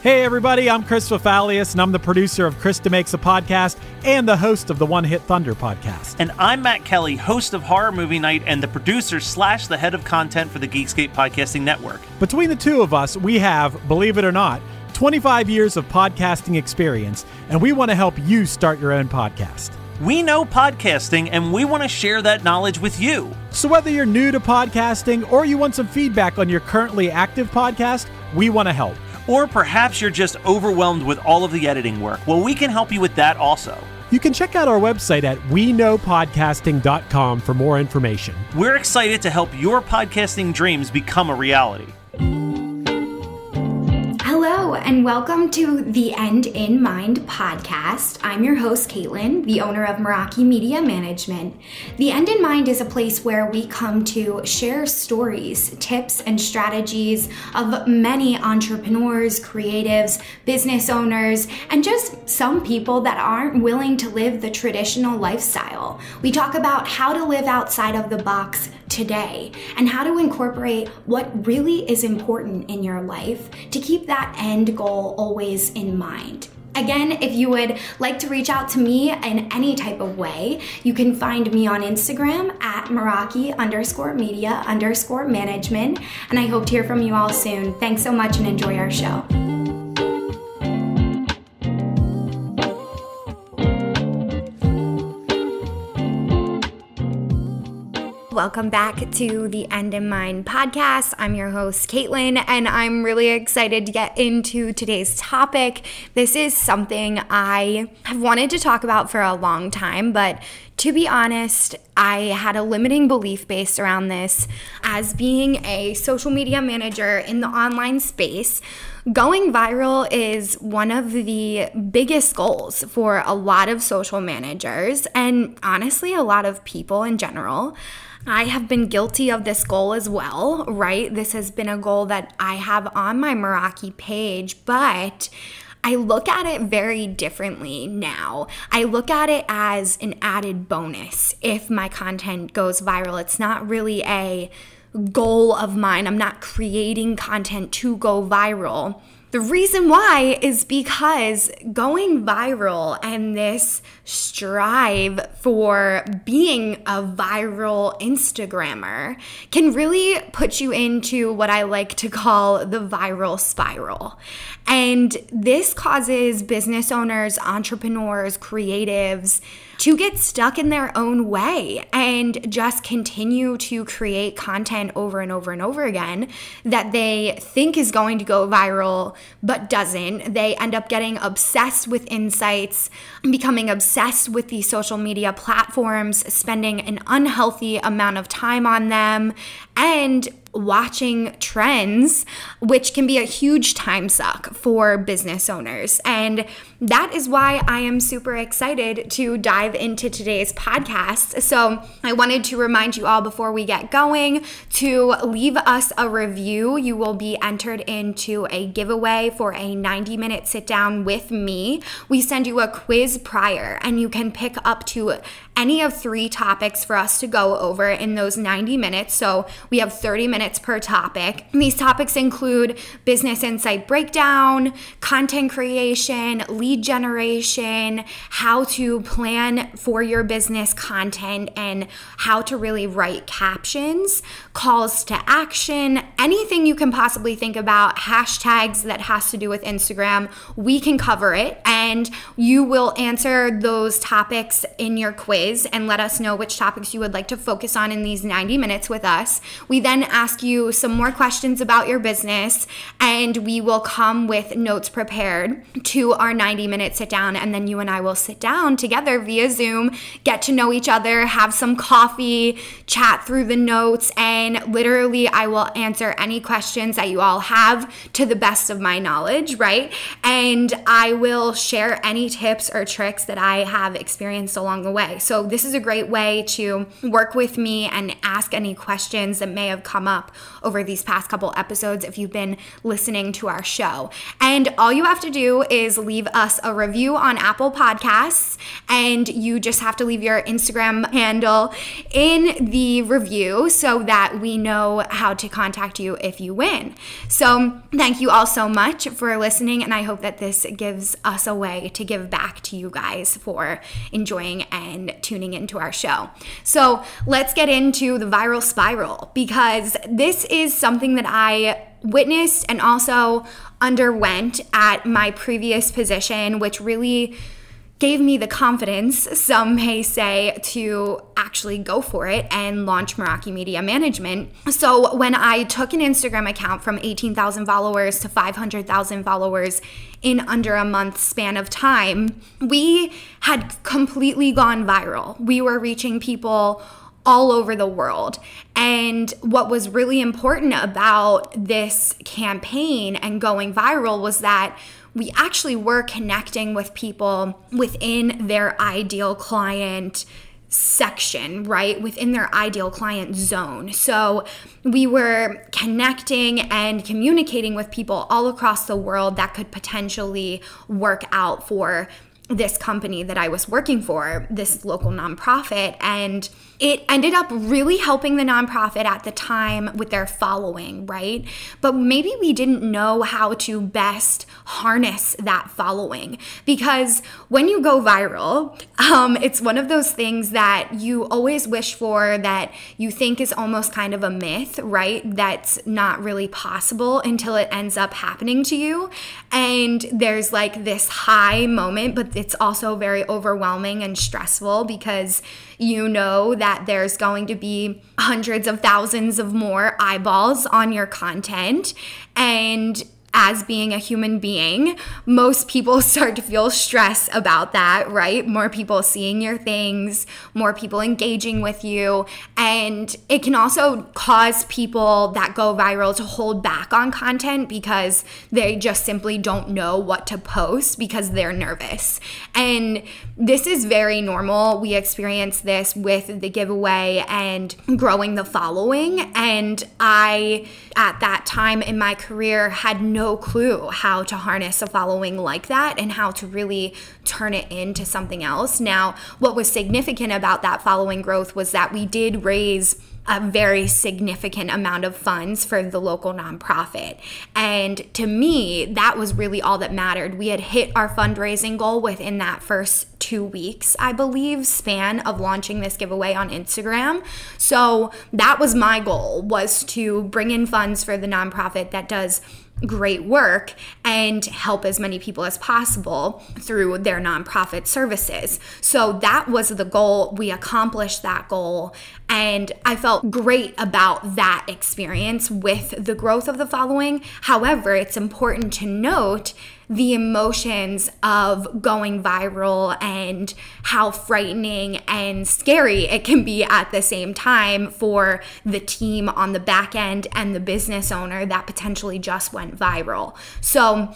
Hey everybody, I'm Chris Fafalius, and I'm the producer of Krista Makes a Podcast and the host of the One Hit Thunder podcast. And I'm Matt Kelly, host of Horror Movie Night and the producer / the head of content for the Geekscape Podcasting Network. Between the two of us, we have, believe it or not, 25 years of podcasting experience, and we want to help you start your own podcast. We know podcasting, and we want to share that knowledge with you. So whether you're new to podcasting or you want some feedback on your currently active podcast, we want to help. Or perhaps you're just overwhelmed with all of the editing work. Well, we can help you with that also. You can check out our website at weknowpodcasting.com for more information. We're excited to help your podcasting dreams become a reality. Hello, and welcome to the End in Mind podcast. I'm your host, Caitlin, the owner of Meraki Media Management. The End in Mind is a place where we come to share stories, tips, and strategies of many entrepreneurs, creatives, business owners, and just some people that aren't willing to live the traditional lifestyle. We talk about how to live outside of the box today and how to incorporate what really is important in your life to keep that end goal always in mind. Again, if you would like to reach out to me in any type of way, you can find me on Instagram at Meraki_media_management. And I hope to hear from you all soon. Thanks so much and enjoy our show. Welcome back to the End in Mind podcast. I'm your host, Caitlin, and I'm really excited to get into today's topic. This is something I have wanted to talk about for a long time, but to be honest, I had a limiting belief based around this. As being a social media manager in the online space, going viral is one of the biggest goals for a lot of social managers, and honestly, a lot of people in general. I have been guilty of this goal as well, right? This has been a goal that I have on my Meraki page, but I look at it very differently now. I look at it as an added bonus if my content goes viral. It's not really a goal of mine. I'm not creating content to go viral. The reason why is because going viral and this strive for being a viral Instagrammer can really put you into what I like to call the viral spiral. And this causes business owners, entrepreneurs, creatives to get stuck in their own way and just continue to create content over and over and over again that they think is going to go viral, but doesn't. They end up getting obsessed with insights, becoming obsessed with these social media platforms, spending an unhealthy amount of time on them, and watching trends, which can be a huge time suck for business owners. And that is why I am super excited to dive into today's podcast. So I wanted to remind you all before we get going to leave us a review. You will be entered into a giveaway for a 90-minute sit down with me. We send you a quiz prior, and you can pick up to any of 3 topics for us to go over in those 90 minutes. So we have 30 minutes per topic. These topics include business insight breakdown, content creation, lead generation, how to plan for your business content, and how to really write captions, calls to action, anything you can possibly think about, hashtags that has to do with Instagram. We can cover it, and you will answer those topics in your quiz and let us know which topics you would like to focus on in these 90 minutes with us. We then ask you some more questions about your business, and we will come with notes prepared to our 90-minute sit down, and then you and I will sit down together via Zoom, get to know each other, have some coffee, chat through the notes, and literally I will answer any questions that you all have to the best of my knowledge, right? And I will share share any tips or tricks that I have experienced along the way. So this is a great way to work with me and ask any questions that may have come up over these past couple episodes if you've been listening to our show. And all you have to do is leave us a review on Apple Podcasts, and you just have to leave your Instagram handle in the review so that we know how to contact you if you win. So thank you all so much for listening, and I hope that this gives us a way to give back to you guys for enjoying and tuning into our show. So let's get into the viral spiral, because this is something that I witnessed and also underwent at my previous position, which really gave me the confidence, some may say, to actually go for it and launch Meraki Media Management. So when I took an Instagram account from 18,000 followers to 500,000 followers in under a month span of time, we had completely gone viral. We were reaching people all over the world. And what was really important about this campaign and going viral was that we actually were connecting with people within their ideal client section, right? Within their ideal client zone. So we were connecting and communicating with people all across the world that could potentially work out for this company that I was working for, this local nonprofit. And it ended up really helping the nonprofit at the time with their following, right? But maybe we didn't know how to best harness that following, because when you go viral, it's one of those things that you always wish for, that you think is almost kind of a myth, right? That's not really possible until it ends up happening to you. And there's like this high moment, but it's also very overwhelming and stressful, because you know that there's going to be hundreds of thousands of more eyeballs on your content. And as being a human being, most people start to feel stress about that, right? More people seeing your things, more people engaging with you. And it can also cause people that go viral to hold back on content because they just simply don't know what to post because they're nervous. And this is very normal. We experience this with the giveaway and growing the following. And I, at that time in my career, had no clue how to harness a following like that and how to really turn it into something else. Now, what was significant about that following growth was that we did raise a very significant amount of funds for the local nonprofit. And to me, that was really all that mattered. We had hit our fundraising goal within that first 2 weeks, I believe, span of launching this giveaway on Instagram. So that was my goal, was to bring in funds for the nonprofit that does great work and help as many people as possible through their nonprofit services. So that was the goal. We accomplished that goal. And I felt great about that experience with the growth of the following. However, it's important to note the emotions of going viral and how frightening and scary it can be at the same time for the team on the back end and the business owner that potentially just went viral. So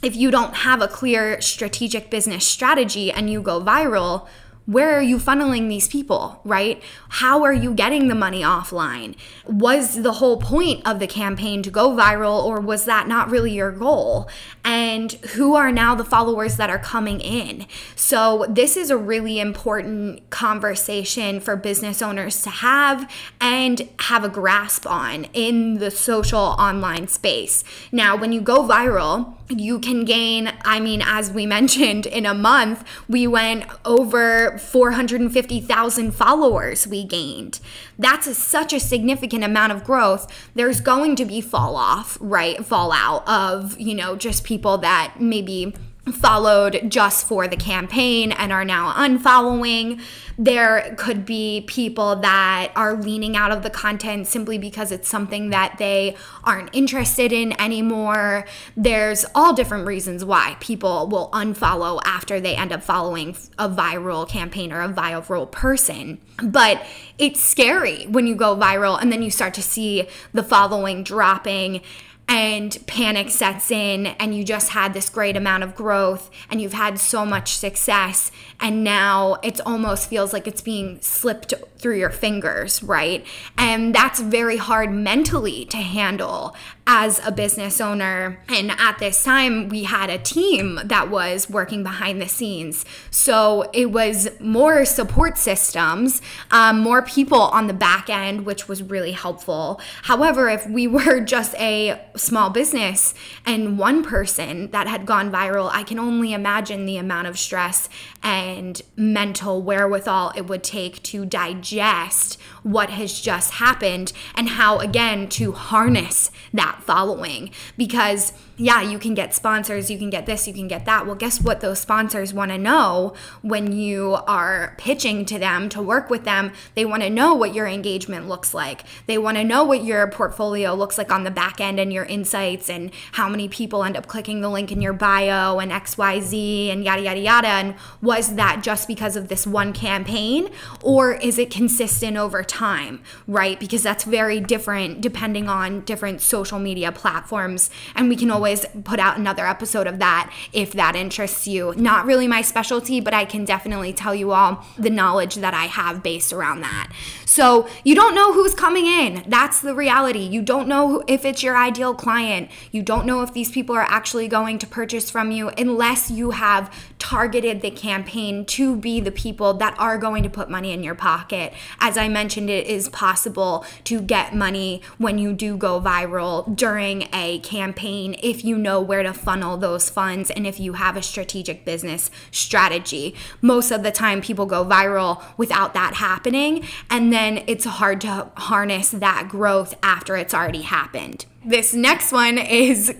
if you don't have a clear strategic business strategy and you go viral, where are you funneling these people, right? How are you getting the money offline? Was the whole point of the campaign to go viral, or was that not really your goal? And who are now the followers that are coming in? So this is a really important conversation for business owners to have and have a grasp on in the social online space. Now, when you go viral, you can gain, as we mentioned, in a month, we went over 450,000 followers we gained. That's such a significant amount of growth. There's going to be fallout of, just people that maybe followed just for the campaign and are now unfollowing. There could be people that are leaning out of the content simply because it's something that they aren't interested in anymore. There's all different reasons why people will unfollow after they end up following a viral campaign or a viral person. But it's scary when you go viral and then you start to see the following dropping. and panic sets in, and you just had this great amount of growth and you've had so much success, and now it almost feels like it's being slipped through your fingers, right? And that's very hard mentally to handle as a business owner. And at this time, we had a team that was working behind the scenes. So it was more support systems, more people on the back end, which was really helpful. However, if we were just a small business and one person that had gone viral, I can only imagine the amount of stress and mental wherewithal it would take to digest what has just happened, and how, again, to harness that following. Because yeah, you can get sponsors, you can get this, you can get that. Well, guess what those sponsors want to know when you are pitching to them to work with them? They want to know what your engagement looks like. They want to know what your portfolio looks like on the back end and your insights, and how many people end up clicking the link in your bio and XYZ and yada, yada, yada. And was that just because of this one campaign, or is it consistent over time, right? Because that's very different depending on different social media platforms. And we can always put out another episode of that if that interests you. Not really my specialty, but I can definitely tell you all the knowledge that I have based around that. So you don't know who's coming in. That's the reality. You don't know if it's your ideal client. You don't know if these people are actually going to purchase from you unless you have targeted the campaign to be the people that are going to put money in your pocket. As I mentioned, it is possible to get money when you do go viral during a campaign if you know where to funnel those funds and if you have a strategic business strategy. Most of the time people go viral without that happening, and then it's hard to harness that growth after it's already happened. This next one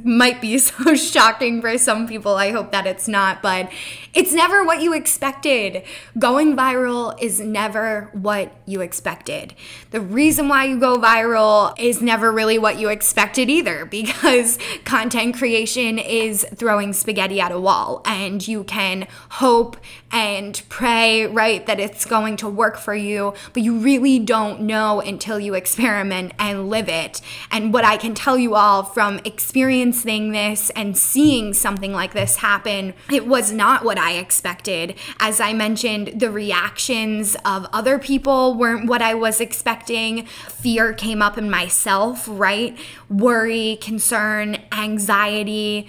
might be so shocking for some people. I hope that it's not, but it's never what you expected. Going viral is never what you expected. The reason why you go viral is never really what you expected either, because content creation is throwing spaghetti at a wall, and you can hope and pray, right, that it's going to work for you, but you really don't know until you experiment and live it. And what I can tell you all from experiencing this and seeing something like this happen, it was not what I expected. As I mentioned, the reactions of other people weren't what I was expecting. Fear came up in myself, right? Worry, concern, anxiety.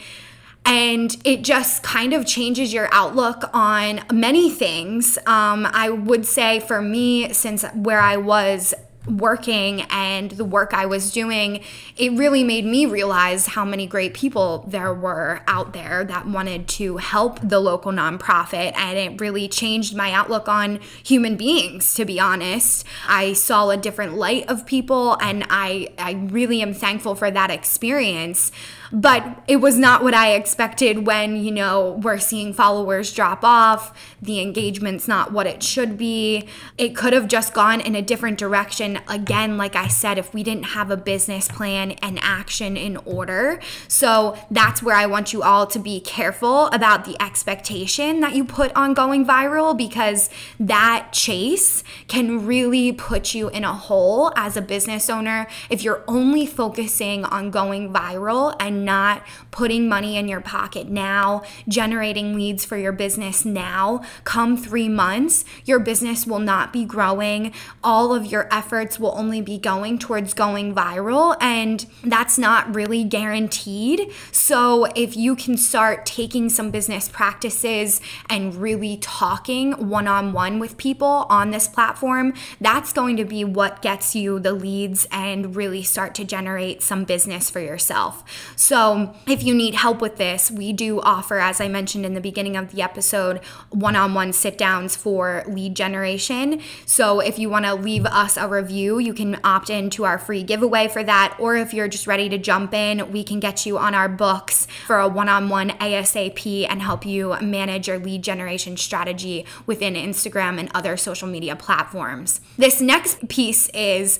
And it just kind of changes your outlook on many things. I would say for me, since where I was working and the work I was doing, it really made me realize how many great people there were out there that wanted to help the local nonprofit, and it really changed my outlook on human beings, to be honest. I saw a different light of people, and I really am thankful for that experience. But it was not what I expected when, we're seeing followers drop off, the engagement's not what it should be. It could have just gone in a different direction. Again, like I said, if we didn't have a business plan and action in order. So that's where I want you all to be careful about the expectation that you put on going viral, because that chase can really put you in a hole as a business owner if you're only focusing on going viral and not putting money in your pocket now, generating leads for your business now. Come 3 months, your business will not be growing. All of your efforts will only be going towards going viral, and that's not really guaranteed. So if you can start taking some business practices and really talking one-on-one with people on this platform, that's going to be what gets you the leads and really start to generate some business for yourself. So if you need help with this, we do offer, as I mentioned in the beginning of the episode, one-on-one sit-downs for lead generation. So if you want to leave us a review, you can opt into our free giveaway for that. Or if you're just ready to jump in, we can get you on our books for a one-on-one ASAP and help you manage your lead generation strategy within Instagram and other social media platforms. This next piece is,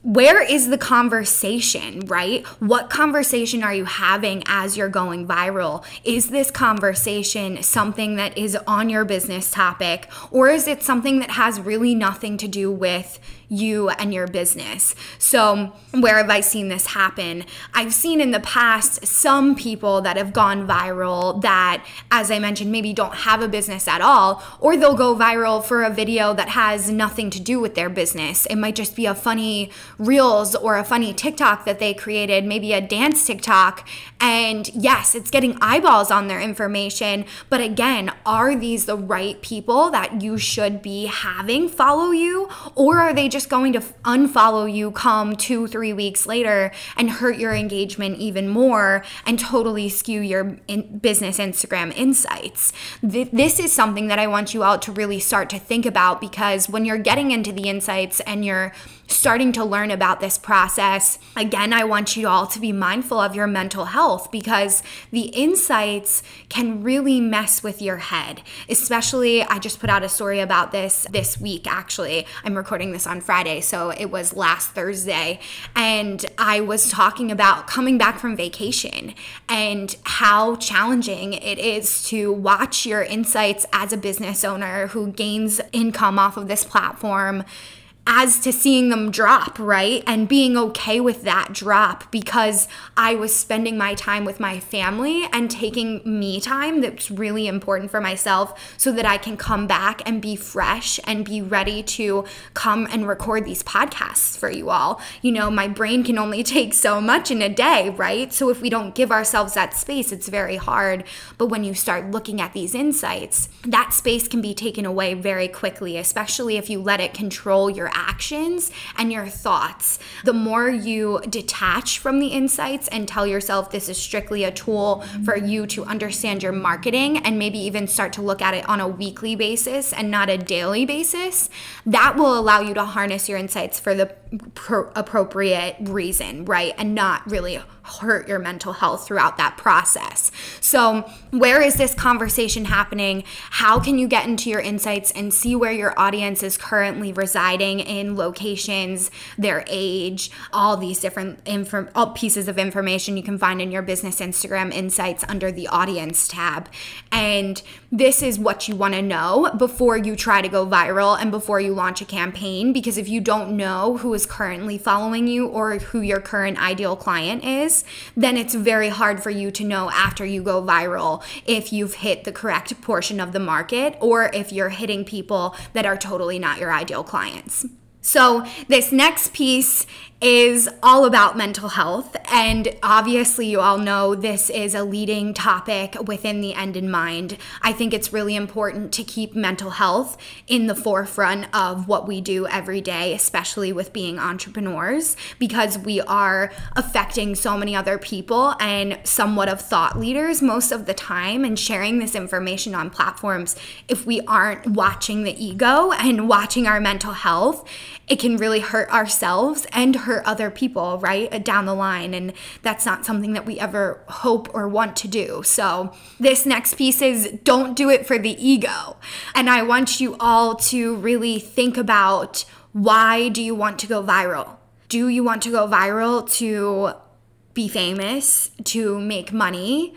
where is the conversation, right? What conversation are you having as you're going viral? Is this conversation something that is on your business topic, or is it something that has really nothing to do with you and your business? So where have I seen this happen? I've seen in the past some people that have gone viral that, as I mentioned, maybe don't have a business at all, or they'll go viral for a video that has nothing to do with their business. It might just be a funny Reels or a funny TikTok that they created, maybe a dance TikTok. And yes, it's getting eyeballs on their information. But again, are these the right people that you should be having follow you? Or are they just going to unfollow you come 2-3 weeks later and hurt your engagement even more and totally skew your business Instagram insights? This is something that I want you all to really start to think about, because when you're getting into the insights and you're starting to learn about this process, again, I want you all to be mindful of your mental health, because the insights can really mess with your head. Especially, I just put out a story about this week, actually. I'm recording this on Friday, so it was last Thursday. And I was talking about coming back from vacation and how challenging it is to watch your insights as a business owner who gains income off of this platform, as to seeing them drop, right? And being okay with that drop, because I was spending my time with my family and taking me time that's really important for myself, so that I can come back and be fresh and be ready to come and record these podcasts for you all. You know, my brain can only take so much in a day, right? So if we don't give ourselves that space, it's very hard. But when you start looking at these insights, that space can be taken away very quickly, especially if you let it control your actions and your thoughts. The more you detach from the insights and tell yourself this is strictly a tool for you to understand your marketing, and maybe even start to look at it on a weekly basis and not a daily basis, that will allow you to harness your insights for the appropriate reason, right? And not really hurt your mental health throughout that process. So where is this conversation happening? How can you get into your insights and see where your audience is currently residing in locations, their age, all these different pieces of information you can find in your business Instagram insights under the audience tab. And this is what you want to know before you try to go viral and before you launch a campaign, because if you don't know who is currently following you or who your current ideal client is, then it's very hard for you to know after you go viral if you've hit the correct portion of the market, or if you're hitting people that are totally not your ideal clients. So this next piece is all about mental health. And obviously you all know this is a leading topic within the End in Mind. I think it's really important to keep mental health in the forefront of what we do every day, especially with being entrepreneurs, because we are affecting so many other people and somewhat of thought leaders most of the time, and sharing this information on platforms. If we aren't watching the ego and watching our mental health, it can really hurt ourselves and hurt other people, right, down the line. And that's not something that we ever hope or want to do. So this next piece is don't do it for the ego. And I want you all to really think about, why do you want to go viral? Do you want to go viral to be famous, to make money?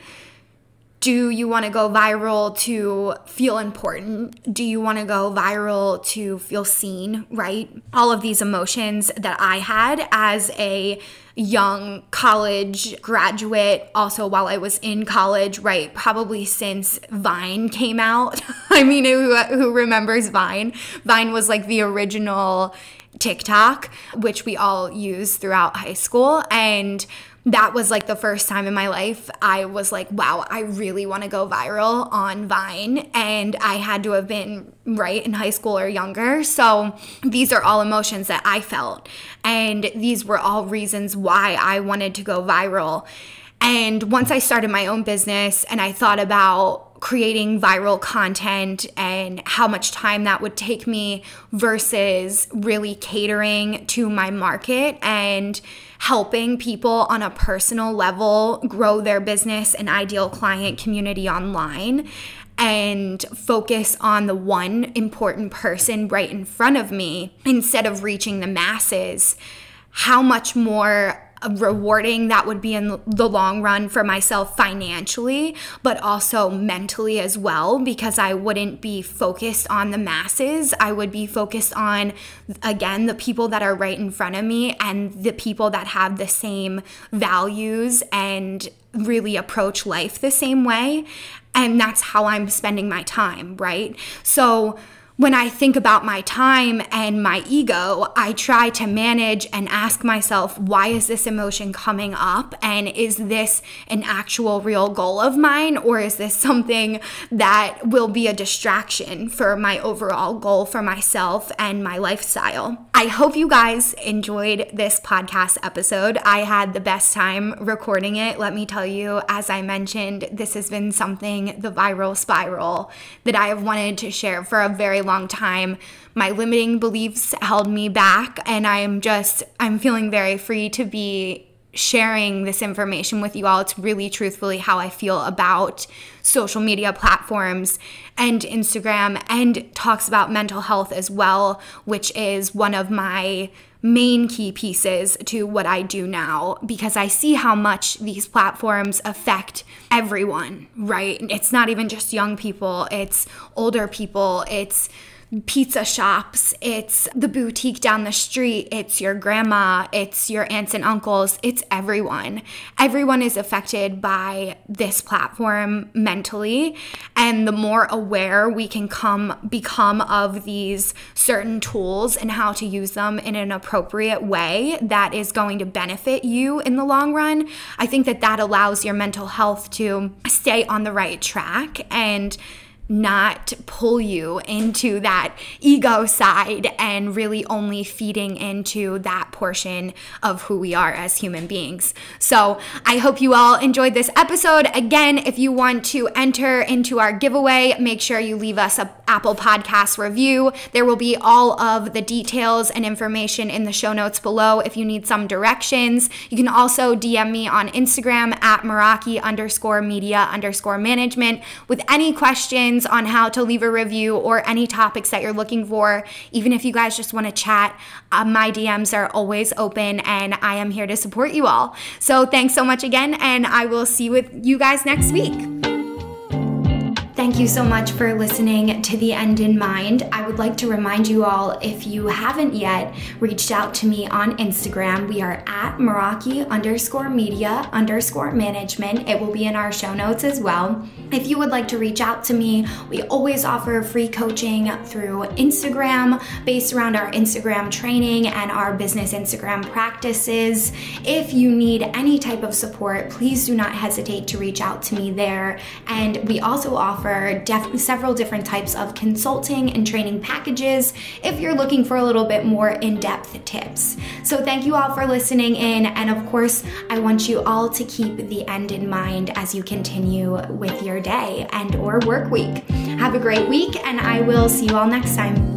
Do you want to go viral to feel important? Do you want to go viral to feel seen, right? All of these emotions that I had as a young college graduate, also while I was in college, right? Probably since Vine came out. I mean, who remembers Vine? Vine was like the original TikTok, which we all used throughout high school. And that was like the first time in my life I was like, wow, I really want to go viral on Vine. And I had to have been right in high school or younger. So these are all emotions that I felt. And these were all reasons why I wanted to go viral. And once I started my own business and I thought about creating viral content and how much time that would take me versus really catering to my market and helping people on a personal level grow their business and ideal client community online, and focus on the one important person right in front of me instead of reaching the masses, how much more rewarding that would be in the long run for myself financially, but also mentally as well, because I wouldn't be focused on the masses. I would be focused on, again, the people that are right in front of me and the people that have the same values and really approach life the same way. And that's how I'm spending my time, right? So when I think about my time and my ego, I try to manage and ask myself, why is this emotion coming up? And is this an actual real goal of mine? Or is this something that will be a distraction for my overall goal for myself and my lifestyle? I hope you guys enjoyed this podcast episode. I had the best time recording it. Let me tell you, as I mentioned, this has been something, the viral spiral, that I have wanted to share for a very long time. My limiting beliefs held me back, and I'm feeling very free to be sharing this information with you all. It's really truthfully how I feel about social media platforms and Instagram, and talks about mental health as well, which is one of my main key pieces to what I do now, because I see how much these platforms affect everyone, right? It's not even just young people, it's older people, it's pizza shops, it's the boutique down the street, it's your grandma, it's your aunts and uncles, it's everyone. Everyone is affected by this platform mentally, and the more aware we can become of these certain tools and how to use them in an appropriate way that is going to benefit you in the long run, I think that allows your mental health to stay on the right track and not pull you into that ego side and really only feeding into that portion of who we are as human beings. So I hope you all enjoyed this episode. Again, if you want to enter into our giveaway, make sure you leave us an Apple Podcast review. There will be all of the details and information in the show notes below if you need some directions. You can also DM me on Instagram at Meraki_media_management with any questions on how to leave a review or any topics that you're looking for. Even if you guys just want to chat, my DMs are always open, and I am here to support you all. So thanks so much again, and I will see you guys next week. Thank you so much for listening to The End in Mind. I would like to remind you all, if you haven't yet reached out to me on Instagram, we are at Meraki_media_management. It will be in our show notes as well. If you would like to reach out to me, we always offer free coaching through Instagram based around our Instagram training and our business Instagram practices. If you need any type of support, please do not hesitate to reach out to me there. And we also offer several different types of consulting and training packages if you're looking for a little bit more in-depth tips. So thank you all for listening in, and of course, I want you all to keep the end in mind as you continue with your day and or work week. Have a great week, and I will see you all next time.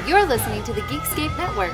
You're listening to the Geekscape Network.